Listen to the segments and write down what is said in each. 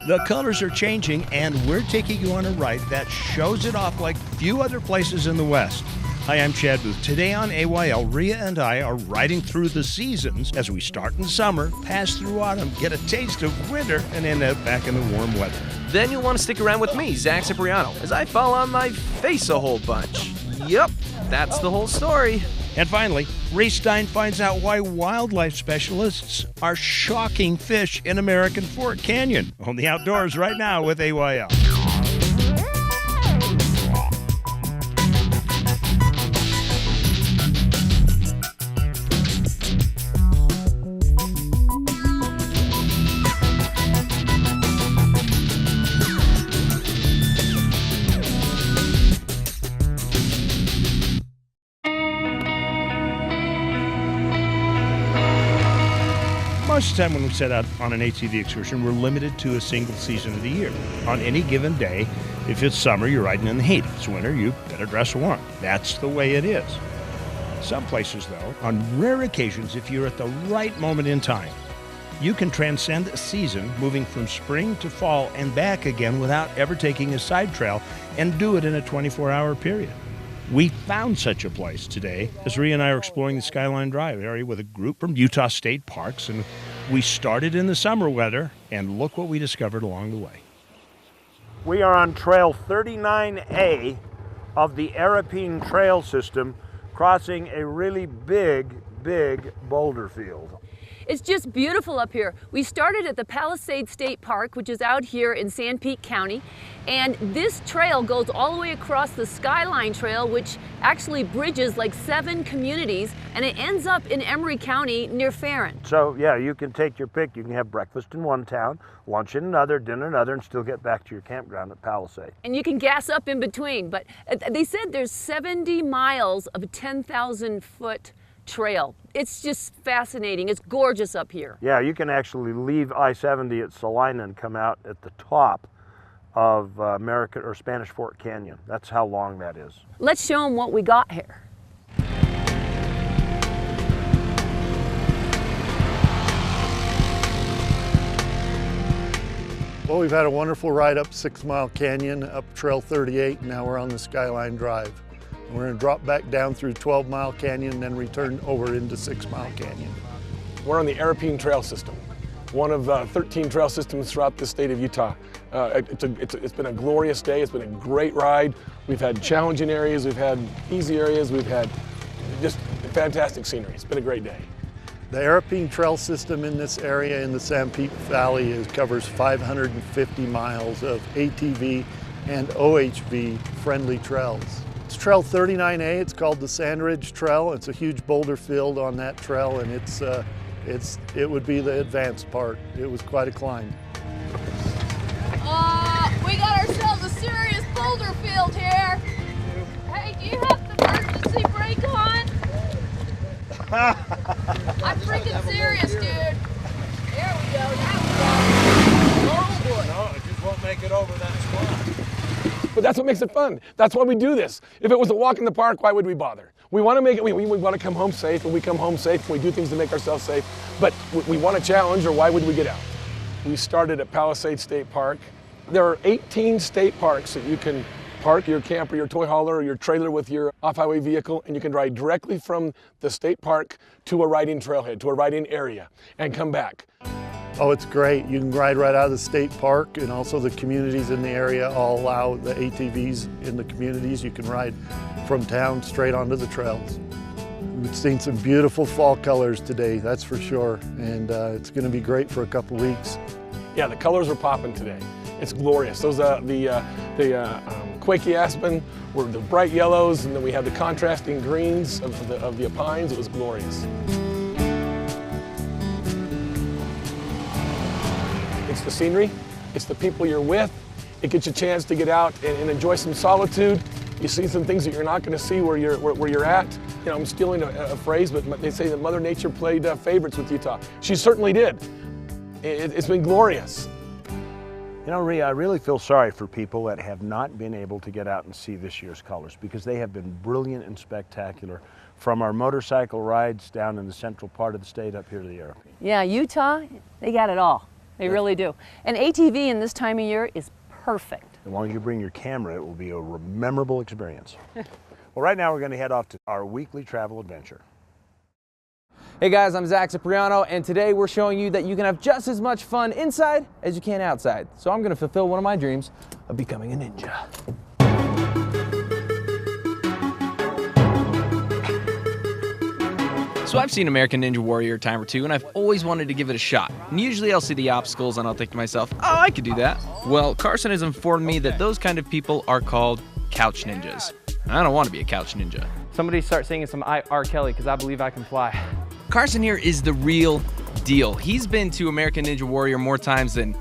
The colors are changing, and we're taking you on a ride that shows it off like few other places in the West. Hi, I'm Chad Booth. Today on AYL, Rhea and I are riding through the seasons as we start in summer, pass through autumn, get a taste of winter, and end up back in the warm weather. Then you'll want to stick around with me, Zack, as I fall on my face a whole bunch. Yup, that's the whole story. And finally, Reece finds out why wildlife specialists are shocking fish in American Fort Canyon. On the outdoors right now with AYL. Most of the time when we set out on an ATV excursion, we're limited to a single season of the year. On any given day, if it's summer, you're riding in the heat. If it's winter, you better dress warm. That's the way it is. Some places, though, on rare occasions, if you're at the right moment in time, you can transcend a season, moving from spring to fall and back again without ever taking a side trail, and do it in a 24-hour period. We found such a place today as Rhea and I are exploring the Skyline Drive area with a group from Utah State Parks, and we started in the summer weather, and look what we discovered along the way. We are on Trail 39A of the Arapeen Trail System, crossing a really big boulder field. It's just beautiful up here. We started at the Palisades State Park, which is out here in Sanpete County, and this trail goes all the way across the Skyline Trail, which actually bridges like 7 communities, and it ends up in Emery County near Farron. So yeah, you can take your pick. You can have breakfast in one town, lunch in another, dinner in another, and still get back to your campground at Palisades. And you can gas up in between, but they said there's 70 miles of a 10,000-foot trail. It's just fascinating. It's gorgeous up here. Yeah, you can actually leave I-70 at Salina and come out at the top of American or Spanish Fort Canyon. That's how long that is. Let's show them what we got here. Well, we've had a wonderful ride up 6 Mile Canyon, up Trail 38, and now we're on the Skyline Drive. We're going to drop back down through 12 Mile Canyon and then return over into 6 Mile Canyon. We're on the Arapeen Trail System, one of 13 trail systems throughout the state of Utah. It's been a glorious day. It's been a great ride. We've had challenging areas, we've had easy areas, we've had just fantastic scenery. It's been a great day. The Arapeen Trail System in this area in the Sanpete Valley covers 550 miles of ATV and OHV friendly trails. It's Trail 39A, it's called the Sandridge Trail. It's a huge boulder field on that trail, and it would be the advanced part. It was quite a climb. We got ourselves a serious boulder field here. Hey, do you have the emergency brake on? I'm freaking serious, dude. There we go, now we go. Oh boy. No, it just won't make it over that spot. But that's what makes it fun. That's why we do this. If it was a walk in the park, why would we bother? We want to make it, we want to come home safe, and we come home safe, and we do things to make ourselves safe. But we want a challenge, or why would we get out? We started at Palisades State Park. There are 18 state parks that you can park your camper, your toy hauler, or your trailer with your off-highway vehicle, and you can ride directly from the state park to a riding trailhead, to a riding area, and come back. Oh, it's great. You can ride right out of the state park, and also the communities in the area all allow the ATVs in the communities. You can ride from town straight onto the trails. We've seen some beautiful fall colors today, that's for sure, and it's going to be great for a couple weeks. Yeah, the colors are popping today. It's glorious. Those the quaky aspen were the bright yellows, and then we have the contrasting greens of the pines. It was glorious. It's the scenery, it's the people you're with. It gets you a chance to get out and enjoy some solitude. You see some things that you're not going to see where you're at. You know, I'm stealing a phrase, but they say that Mother Nature played favorites with Utah. She certainly did. It's been glorious. You know, Rhea, I really feel sorry for people that have not been able to get out and see this year's colors, because they have been brilliant and spectacular, from our motorcycle rides down in the central part of the state up here to the Arapeen. Yeah, Utah, they got it all. They really do. An ATV in this time of year is perfect. As long as you bring your camera, it will be a memorable experience. Well, right now we're going to head off to our weekly travel adventure. Hey guys, I'm Zack Cipriano, and today we're showing you that you can have just as much fun inside as you can outside. So I'm going to fulfill one of my dreams of becoming a ninja. So I've seen American Ninja Warrior a time or two, and I've always wanted to give it a shot. And usually I'll see the obstacles and I'll think to myself, oh, I could do that. Well, Carson has informed me that those kind of people are called couch ninjas. And I don't want to be a couch ninja. Somebody start singing some R. Kelly, because I believe I can fly. Carson here is the real deal. He's been to American Ninja Warrior more times than,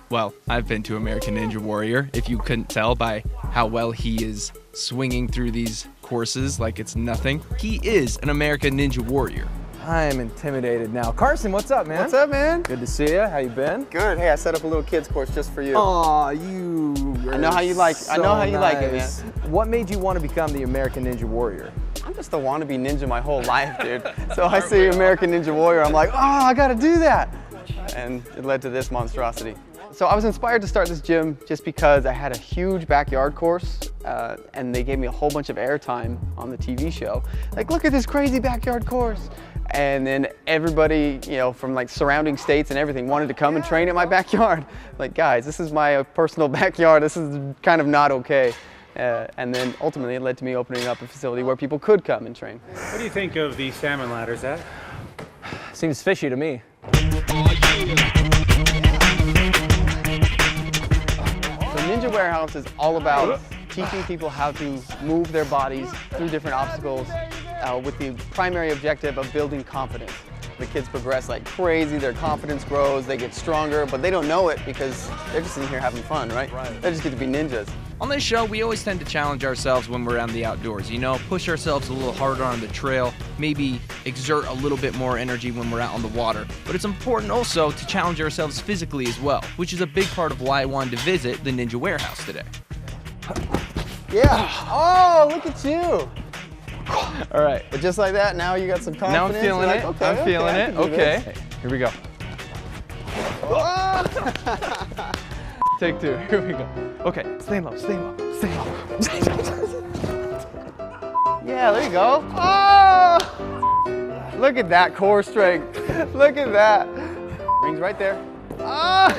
well, I've been to American Ninja Warrior, if you couldn't tell by how well he is swinging through these courses like it's nothing. He is an American Ninja Warrior. I am intimidated now. Carson, what's up, man? What's up, man? Good to see you. How you been? Good. Hey, I set up a little kids course just for you. Aw, you. I know how you like. So I know how you like it, man. What made you want to become the American Ninja Warrior? I'm just a wannabe ninja my whole life, dude. So I see American Ninja Warrior, I'm like, oh, I gotta do that. And it led to this monstrosity. So I was inspired to start this gym just because I had a huge backyard course and they gave me a whole bunch of airtime on the TV show. Like, look at this crazy backyard course. And then everybody, you know, from like surrounding states and everything wanted to come and train at my backyard. Like, guys, this is my personal backyard. This is kind of not okay. And then ultimately it led to me opening up a facility where people could come and train. What do you think of the salmon ladder, Zach? Seems fishy to me. Ninja Warehouse is all about teaching people how to move their bodies through different obstacles with the primary objective of building confidence. The kids progress like crazy, their confidence grows, they get stronger, but they don't know it because they're just in here having fun, right? They just get to be ninjas. On this show, we always tend to challenge ourselves when we're out in the outdoors, you know, push ourselves a little harder on the trail, maybe exert a little bit more energy when we're out on the water. But it's important also to challenge ourselves physically as well, which is a big part of why I wanted to visit the Ninja Warehouse today. Yeah. Oh, look at you. All right. But just like that, now you got some confidence. Now I'm feeling it. Okay, I'm feeling it. Okay. Hey, here we go. Take two. Here we go. Okay. Stay low. Stay low. Stay low. Yeah, there you go. Oh! Look at that core strength. Look at that. Rings right there. Ah!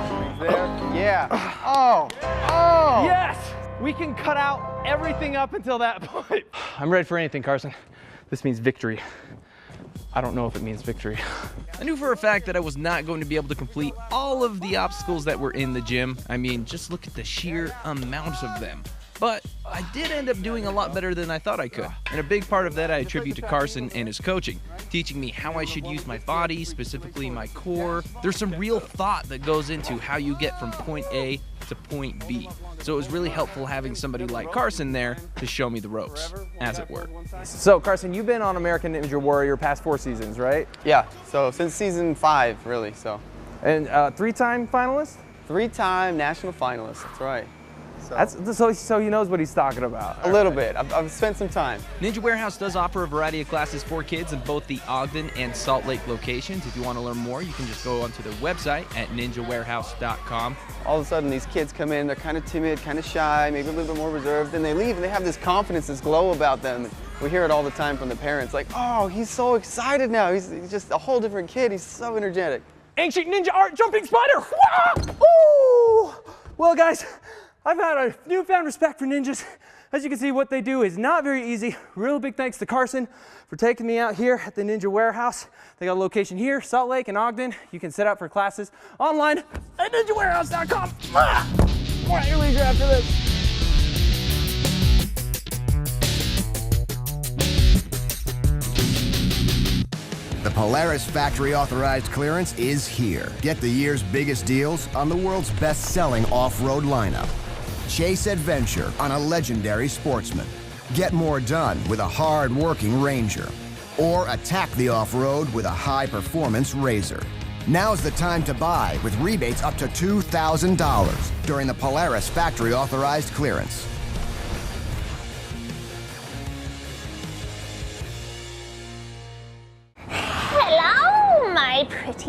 Rings there. Yeah. Oh. Oh. Yes! We can cut out everything up until that point. I'm ready for anything, Carson. This means victory. I don't know if it means victory. I knew for a fact that I was not going to be able to complete all of the obstacles that were in the gym. I mean, just look at the sheer amount of them. But I did end up doing a lot better than I thought I could. And a big part of that I attribute to Carson and his coaching, teaching me how I should use my body, specifically my core. There's some real thought that goes into how you get from point A to point B. So it was really helpful having somebody like Carson there to show me the ropes, as it were. So Carson, you've been on American Ninja Warrior past 4 seasons, right? Yeah, so since season 5, really, so. And 3-time finalist? 3-time national finalist, that's right. So he knows what he's talking about. A little bit. I've spent some time. Ninja Warehouse does offer a variety of classes for kids in both the Ogden and Salt Lake locations. If you want to learn more, you can just go onto their website at ninjawarehouse.com. All of a sudden, these kids come in, they're kind of timid, kind of shy, maybe a little bit more reserved, then they leave and they have this confidence, this glow about them. We hear it all the time from the parents, like, oh, he's so excited now. He's just a whole different kid. He's so energetic. Ancient ninja art jumping spider! Woo! Well, guys, I've had a newfound respect for ninjas. As you can see, what they do is not very easy. Real big thanks to Carson for taking me out here at the Ninja Warehouse. They got a location here, Salt Lake and Ogden. You can set up for classes online at ninjawarehouse.com. More at your leisure after this. The Polaris factory authorized clearance is here. Get the year's biggest deals on the world's best-selling off-road lineup. Chase adventure on a legendary sportsman. Get more done with a hard-working Ranger. Or attack the off-road with a high-performance Razor. Now's the time to buy with rebates up to $2,000 during the Polaris factory authorized clearance. Hello, my pretty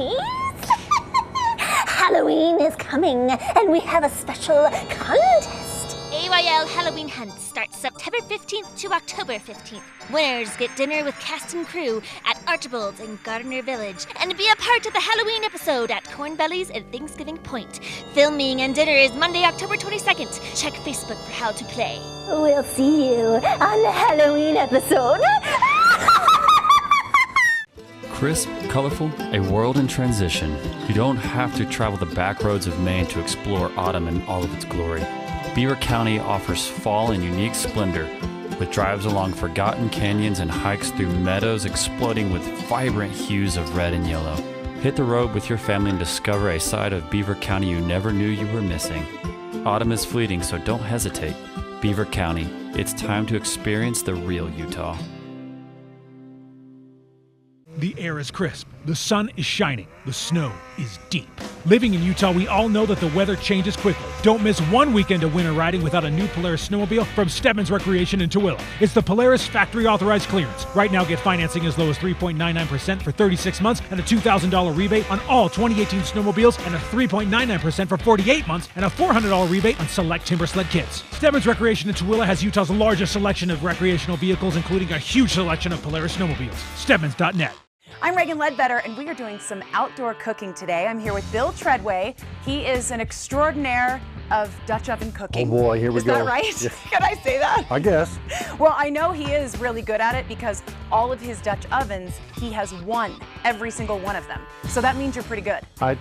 Halloween is coming, and we have a special contest. AYL Halloween Hunt starts September 15th to October 15th. Winners get dinner with cast and crew at Archibald's in Gardner Village and be a part of the Halloween episode at Cornbelly's at Thanksgiving Point. Filming and dinner is Monday, October 22nd. Check Facebook for how to play. We'll see you on the Halloween episode. Crisp, colorful, a world in transition. You don't have to travel the back roads of Maine to explore autumn in all of its glory. Beaver County offers fall in unique splendor, with drives along forgotten canyons and hikes through meadows exploding with vibrant hues of red and yellow. Hit the road with your family and discover a side of Beaver County you never knew you were missing. Autumn is fleeting, so don't hesitate. Beaver County, it's time to experience the real Utah. The air is crisp, the sun is shining, the snow is deep. Living in Utah, we all know that the weather changes quickly. Don't miss one weekend of winter riding without a new Polaris snowmobile from Stebbins Recreation in Tooele. It's the Polaris factory authorized clearance. Right now, get financing as low as 3.99% for 36 months and a $2,000 rebate on all 2018 snowmobiles and a 3.99% for 48 months and a $400 rebate on select timber sled kits. Stebbins Recreation in Tooele has Utah's largest selection of recreational vehicles, including a huge selection of Polaris snowmobiles. Stebbins.net. I'm Reagan Ledbetter, and we are doing some outdoor cooking today. I'm here with Bill Treadway. He is an extraordinaire of Dutch oven cooking. Oh boy, here we go. Is that right? Yeah. Can I say that? I guess. Well, I know he is really good at it because all of his Dutch ovens, he has won every single one of them. So that means you're pretty good. Okay,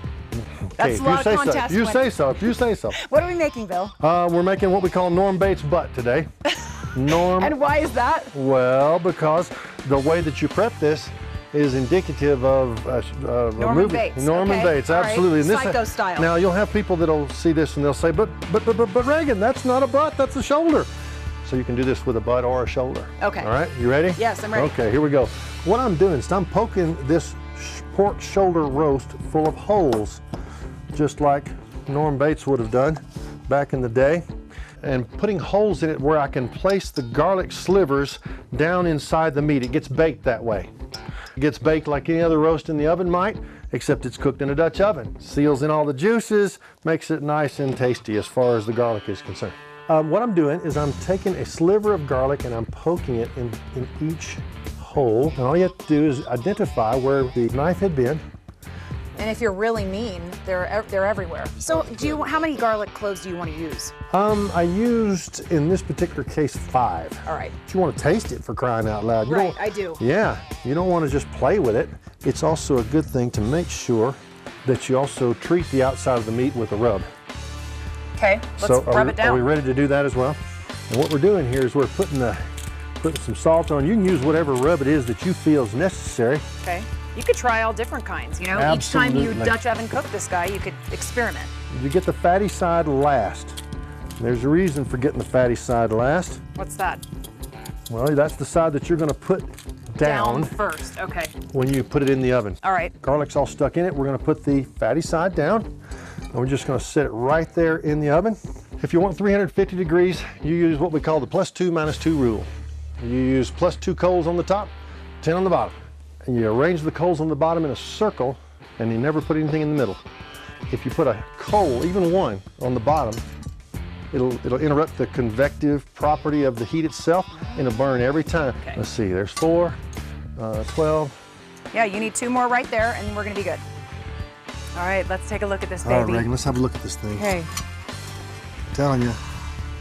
That's a lot of contest You say so. If you say so. What are we making, Bill? We're making what we call Norm Bates butt today. Norm. And why is that? Well, because the way that you prep this is indicative of Norman Bates. Norman Bates, absolutely. Right. Psycho style. Now you'll have people that'll see this and they'll say, but Reagan, that's not a butt, that's a shoulder. So you can do this with a butt or a shoulder. Okay. All right, you ready? Yes, I'm ready. Okay, here we go. What I'm doing is I'm poking this pork shoulder roast full of holes, just like Norm Bates would have done back in the day, and putting holes in it where I can place the garlic slivers down inside the meat. It gets baked that way. It gets baked like any other roast in the oven might, except it's cooked in a Dutch oven. Seals in all the juices, makes it nice and tasty as far as the garlic is concerned. What I'm doing is I'm taking a sliver of garlic and I'm poking it in each hole. And all you have to do is identify where the knife had been. And if you're really mean, they're everywhere. So how many garlic cloves do you want to use? I used, in this particular case, 5. All right. But you want to taste it, for crying out loud. Right, I do. Yeah, you don't want to just play with it. It's also a good thing to make sure that you also treat the outside of the meat with a rub. Okay, let's rub it down. Are we ready to do that as well? And what we're doing here is we're putting some salt on. You can use whatever rub it is that you feel is necessary. Okay. You could try all different kinds, you know? Absolutely. Each time you Dutch oven cook this guy, you could experiment. You get the fatty side last. There's a reason for getting the fatty side last. What's that? Well, that's the side that you're going to put down first, okay. when you put it in the oven. All right. Garlic's all stuck in it. We're going to put the fatty side down, and we're just going to set it right there in the oven. If you want 350 degrees, you use what we call the +2 -2 rule. You use +2 coals on the top, 10 on the bottom. And you arrange the coals on the bottom in a circle, and you never put anything in the middle. If you put a coal, even one, on the bottom, it'll interrupt the convective property of the heat itself, and it'll burn every time. Okay. Let's see, there's 4, 12. Yeah, you need 2 more right there, and we're gonna be good. All right, let's take a look at this baby. All right, Reagan, let's have a look at this thing. Okay. I'm telling you.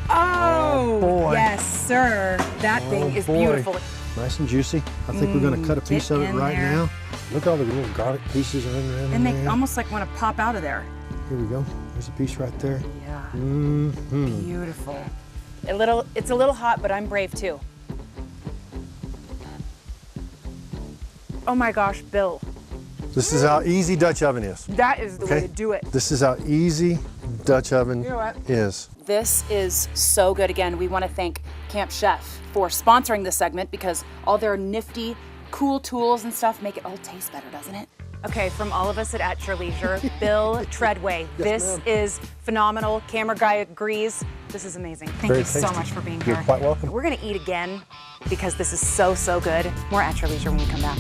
Oh, boy. yes, sir. That thing is beautiful. Nice and juicy. I think we're going to cut a piece of it right now. Look at all the little garlic pieces are in there. And they almost like want to pop out of there. Here we go. There's a piece right there. Yeah. Mm-hmm. Beautiful. It's a little hot, but I'm brave too. Oh my gosh, Bill. This is how easy Dutch oven is. That is the way to do it. This is how easy Dutch oven is. This is so good. Again, we want to thank Camp Chef for sponsoring this segment because all their nifty, cool tools and stuff make it all taste better, doesn't it? Okay, from all of us at Your Leisure, Bill Treadway. This is phenomenal. Camera guy agrees. This is amazing. Thank you so much for being here. You're quite welcome. We're going to eat again because this is so, so good. More at Your Leisure when we come back.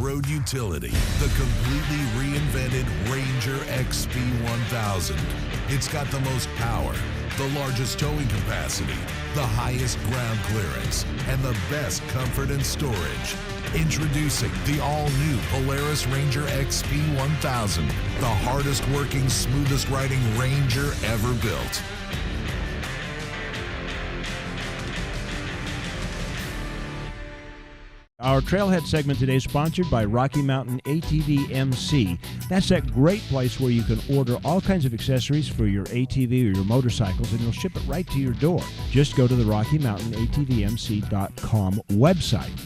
off-road utility, the completely reinvented Ranger XP 1000. It's got the most power, the largest towing capacity, the highest ground clearance, and the best comfort and storage. Introducing the all-new Polaris Ranger XP 1000, the hardest working, smoothest riding Ranger ever built. Our Trailhead segment today is sponsored by Rocky Mountain ATV MC. That's that great place where you can order all kinds of accessories for your ATV or your motorcycles, and they'll ship it right to your door. Just go to the RockyMountainATVMC.com website.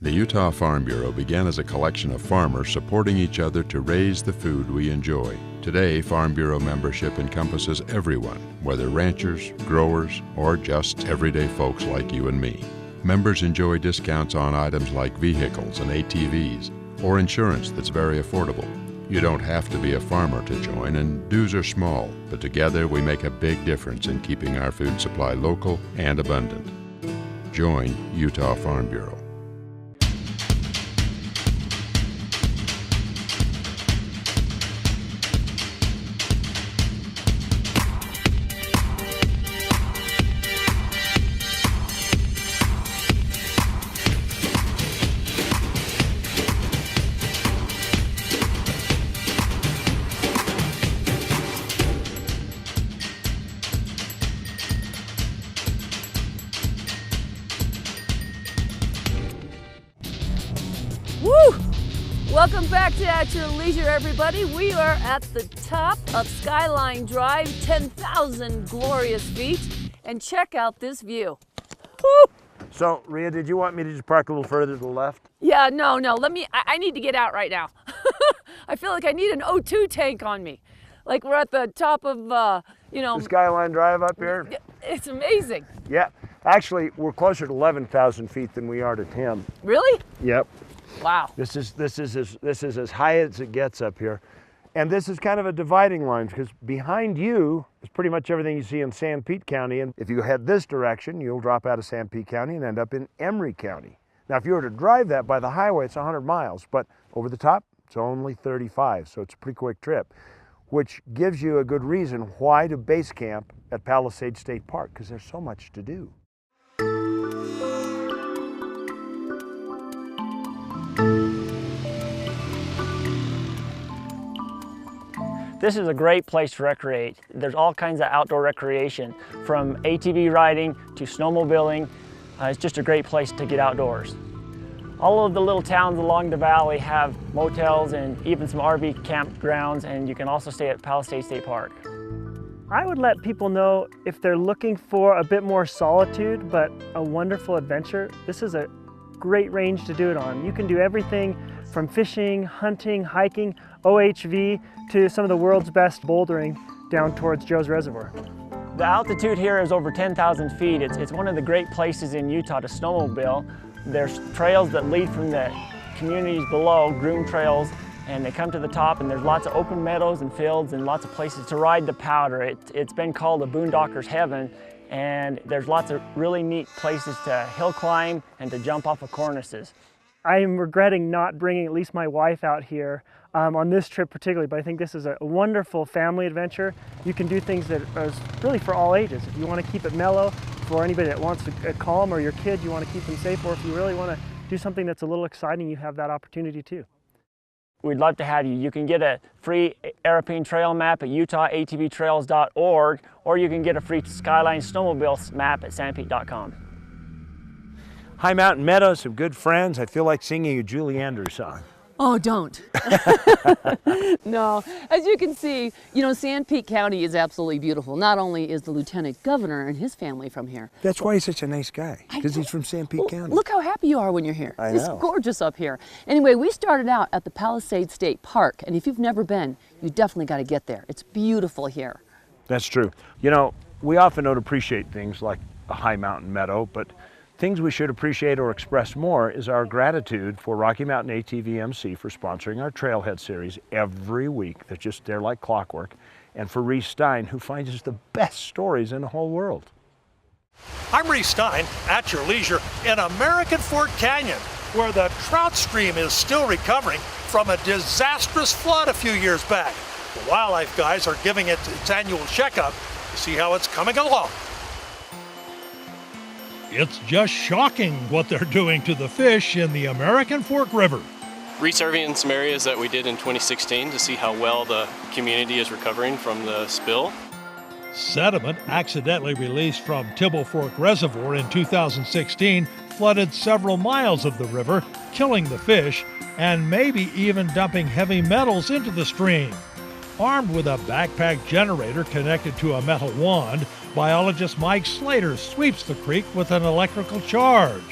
The Utah Farm Bureau began as a collection of farmers supporting each other to raise the food we enjoy. Today, Farm Bureau membership encompasses everyone, whether ranchers, growers, or just everyday folks like you and me. Members enjoy discounts on items like vehicles and ATVs, or insurance that's very affordable. You don't have to be a farmer to join, and dues are small, but together we make a big difference in keeping our food supply local and abundant. Join Utah Farm Bureau. Welcome back to At Your Leisure, everybody. We are at the top of Skyline Drive, 10,000 glorious feet, and check out this view. Woo! So, Rhea, did you want me to just park a little further to the left? Yeah, no, I need to get out right now. I feel like I need an O2 tank on me. Like we're at the top of, The Skyline Drive up here? It's amazing. Yeah, actually, we're closer to 11,000 feet than we are to 10. Really? Yep. Wow. This is as high as it gets up here. And this is kind of a dividing line because behind you is pretty much everything you see in San Pete County. And if you head this direction, you'll drop out of San Pete County and end up in Emery County. Now, if you were to drive that by the highway, it's 100 miles, but over the top, it's only 35. So it's a pretty quick trip, which gives you a good reason why to base camp at Palisades State Park, because there's so much to do. This is a great place to recreate. There's all kinds of outdoor recreation, from ATV riding to snowmobiling. It's just a great place to get outdoors. All of the little towns along the valley have motels and even some RV campgrounds, and you can also stay at Palisades State Park. I would let people know if they're looking for a bit more solitude but a wonderful adventure, this is a great range to do it on. You can do everything from fishing, hunting, hiking, OHV, to some of the world's best bouldering down towards Joe's Reservoir. The altitude here is over 10,000 feet. It's one of the great places in Utah to snowmobile. There's trails that lead from the communities below, groomed trails, and they come to the top, and there's lots of open meadows and fields and lots of places to ride the powder. It's been called a boondocker's heaven, and there's lots of really neat places to hill climb and to jump off of cornices. I am regretting not bringing at least my wife out here on this trip particularly, but I think this is a wonderful family adventure. You can do things that are really for all ages. If you want to keep it mellow, for anybody that wants a calm, or your kids, you want to keep them safe, or if you really want to do something that's a little exciting, you have that opportunity too. We'd love to have you. You can get a free Arapeen trail map at utahatvtrails.org, or you can get a free Skyline snowmobile map at sandpete.com. High Mountain Meadows, some good friends. I feel like singing a Julie Andrews song. Oh, don't. No, as you can see, San Pete County is absolutely beautiful. Not only is the Lieutenant Governor and his family from here. That's why he's such a nice guy, because he's from San Pete County. Look how happy you are when you're here. I know. It's gorgeous up here. Anyway, we started out at the Palisades State Park, and if you've never been, you definitely got to get there. It's beautiful here. That's true. We often don't appreciate things like a high mountain meadow, but things we should appreciate or express more is our gratitude for Rocky Mountain ATV MC for sponsoring our Trailhead series every week. They're just there like clockwork. And for Reece Stein, who finds us the best stories in the whole world. I'm Reece Stein, at your leisure, in American Fort Canyon. where the trout stream is still recovering from a disastrous flood a few years back. The wildlife guys are giving it its annual checkup to see how it's coming along. It's just shocking what they're doing to the fish in the American Fork River. Resurveying some areas that we did in 2016 to see how well the community is recovering from the spill. Sediment accidentally released from Tibble Fork Reservoir in 2016 flooded several miles of the river, killing the fish and maybe even dumping heavy metals into the stream. Armed with a backpack generator connected to a metal wand, biologist Mike Slater sweeps the creek with an electrical charge.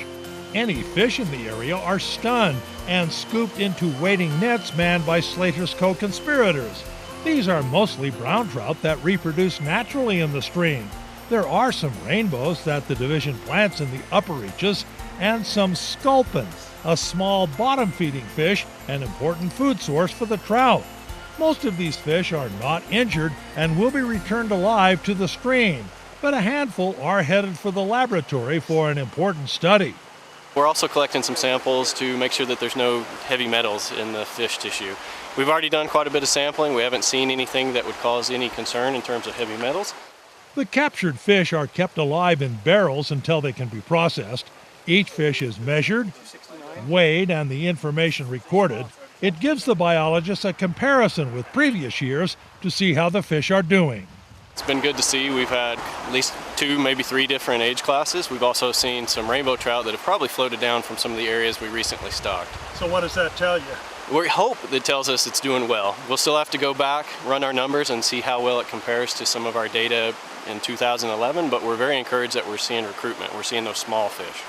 Any fish in the area are stunned and scooped into waiting nets manned by Slater's co-conspirators. These are mostly brown trout that reproduce naturally in the stream. There are some rainbows that the division plants in the upper reaches, and some sculpins, a small bottom-feeding fish, an important food source for the trout. Most of these fish are not injured and will be returned alive to the stream, but a handful are headed for the laboratory for an important study. We're also collecting some samples to make sure that there's no heavy metals in the fish tissue. We've already done quite a bit of sampling. We haven't seen anything that would cause any concern in terms of heavy metals. The captured fish are kept alive in barrels until they can be processed. Each fish is measured, weighed, and the information recorded. It gives the biologists a comparison with previous years to see how the fish are doing. It's been good to see. We've had at least 2, maybe 3 different age classes. We've also seen some rainbow trout that have probably floated down from some of the areas we recently stocked. So what does that tell you? We hope that tells us it's doing well. We'll still have to go back, run our numbers, and see how well it compares to some of our data in 2011, but we're very encouraged that we're seeing recruitment. We're seeing those small fish.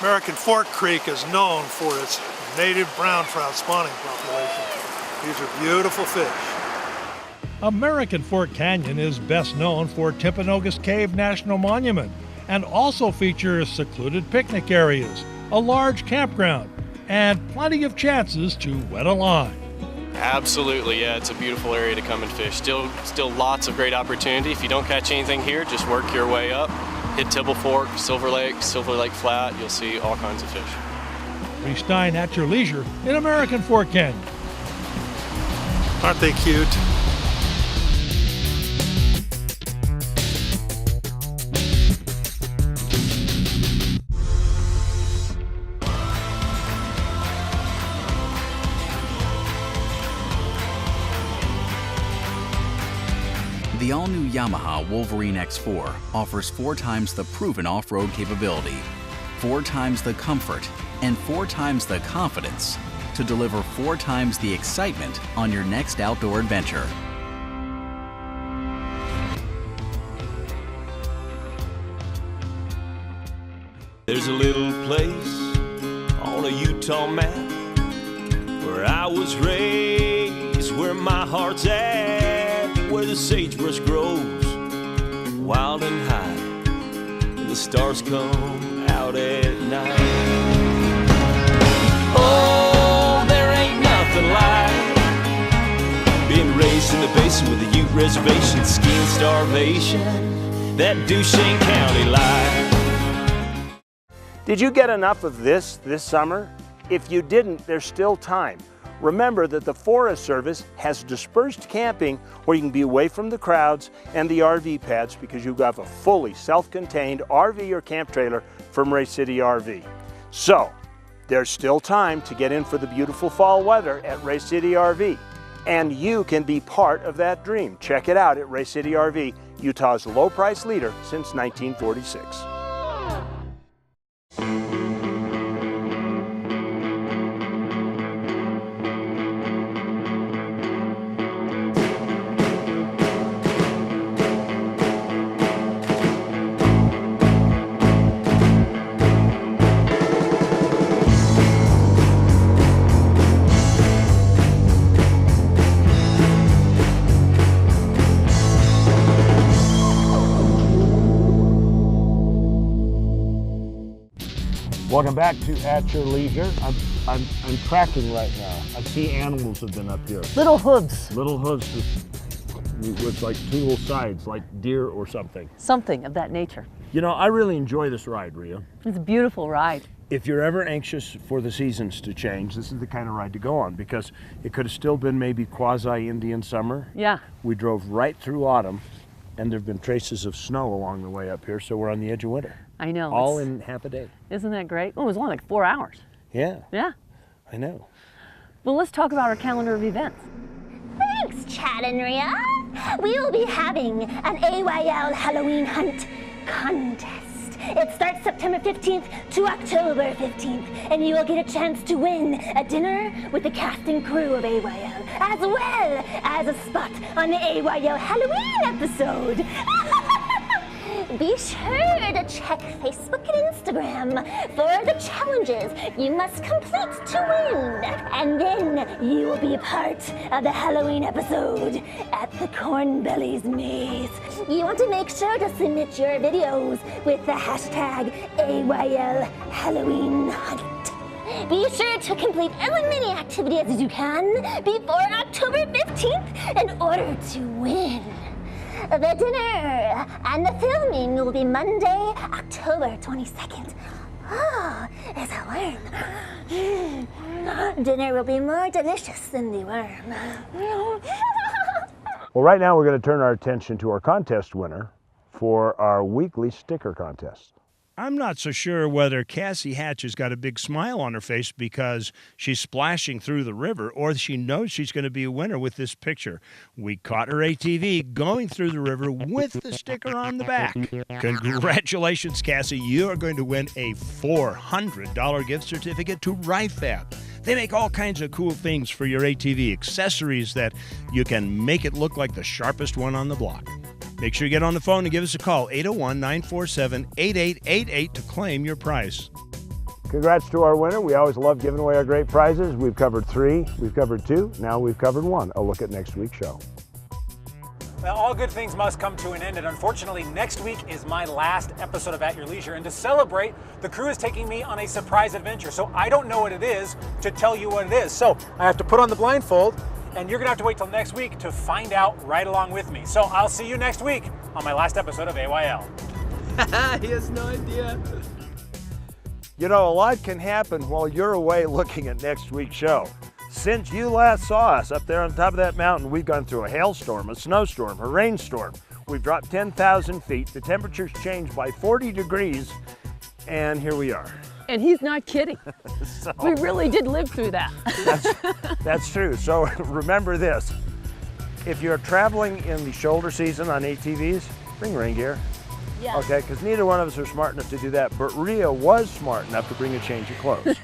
American Fork Creek is known for its native brown trout spawning population. These are beautiful fish. American Fork Canyon is best known for Timpanogos Cave National Monument and also features secluded picnic areas, a large campground, and plenty of chances to wet a line. Absolutely, yeah, it's a beautiful area to come and fish. Still lots of great opportunity. If you don't catch anything here, just work your way up. Hit Tibble Fork, Silver Lake Flat, you'll see all kinds of fish. Reece Stein at your leisure in American Fork Canyon. Aren't they cute? The all-new Yamaha Wolverine X4 offers 4 times the proven off-road capability, 4 times the comfort, and 4 times the confidence to deliver 4 times the excitement on your next outdoor adventure. There's a little place on a Utah map where I was raised, where my heart's at, where the sagebrush grows wild and high, and the stars come out at night. Oh, there ain't nothing like being raised in the basin with a Ute reservation, skiing starvation, that Duchesne County life. Did you get enough of this summer? If you didn't, there's still time. Remember that the Forest Service has dispersed camping where you can be away from the crowds and the RV pads because you've got a fully self-contained RV or camp trailer from Race City RV. So, there's still time to get in for the beautiful fall weather at Race City RV. And you can be part of that dream. Check it out at Race City RV, Utah's low price leader since 1946. Welcome back to At Your Leisure. I'm tracking right now. I see animals have been up here. Little hooves. Little hooves with like 2 little sides, like deer or something. Something of that nature. You know, I really enjoy this ride, Rhea. It's a beautiful ride. If you're ever anxious for the seasons to change, this is the kind of ride to go on, because it could have still been maybe quasi-Indian summer. Yeah. We drove right through autumn, and there have been traces of snow along the way up here, so we're on the edge of winter. I know. All in half a day. Isn't that great? Oh, it was only like 4 hours. Yeah. Yeah. I know. Well, let's talk about our calendar of events. Thanks, Chad and Rhea. We will be having an AYL Halloween hunt contest. It starts September 15th to October 15th, and you will get a chance to win a dinner with the cast and crew of AYL, as well as a spot on the AYL Halloween episode. Be sure to check Facebook and Instagram for the challenges you must complete to win. And then you will be a part of the Halloween episode at the Cornbelly's Maze. You want to make sure to submit your videos with the hashtag AYL Halloween Hunt. Be sure to complete as many activities as you can before October 15th in order to win. The dinner and the filming will be Monday, October 22nd. Oh, it's a worm. Dinner will be more delicious than the worm. Well, right now we're going to turn our attention to our contest winner for our weekly sticker contest. I'm not so sure whether Cassie Hatch has got a big smile on her face because she's splashing through the river, or she knows she's going to be a winner with this picture. We caught her ATV going through the river with the sticker on the back. Congratulations, Cassie. You are going to win a $400 gift certificate to RiFab. They make all kinds of cool things for your ATV, accessories that you can make it look like the sharpest one on the block. Make sure you get on the phone and give us a call, 801-947-8888 to claim your prize. Congrats to our winner. We always love giving away our great prizes. We've covered 3, we've covered 2, now we've covered 1. A look at next week's show. Well, all good things must come to an end, and unfortunately, next week is my last episode of At Your Leisure, and to celebrate, the crew is taking me on a surprise adventure, so I don't know what it is to tell you what it is. So I have to put on the blindfold, and you're gonna have to wait till next week to find out right along with me. So I'll see you next week on my last episode of AYL. He has no idea. You know, a lot can happen while you're away looking at next week's show. Since you last saw us up there on top of that mountain, we've gone through a hailstorm, a snowstorm, a rainstorm. We've dropped 10,000 feet. The temperature's changed by 40 degrees, and here we are. And he's not kidding. So, we really did live through that. That's true. So remember this. If you're traveling in the shoulder season on ATVs, bring rain gear. Yeah. Okay, because neither one of us are smart enough to do that, but Rhea was smart enough to bring a change of clothes.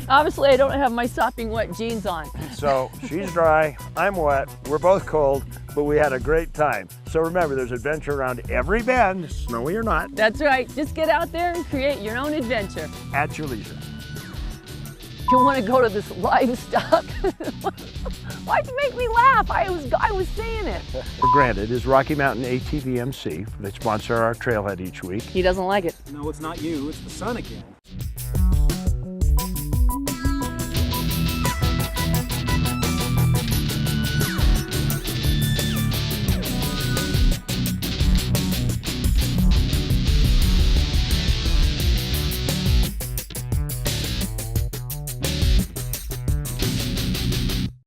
Obviously, I don't have my sopping wet jeans on. So she's dry, I'm wet, we're both cold, but we had a great time. So remember, there's adventure around every bend, snowy or not. That's right. Just get out there and create your own adventure. At your leisure. You want to go to this livestock? Why'd you make me laugh? I was saying it. For granted is Rocky Mountain ATV MC. They sponsor our trailhead each week. He doesn't like it. No, it's not you, it's the sun again.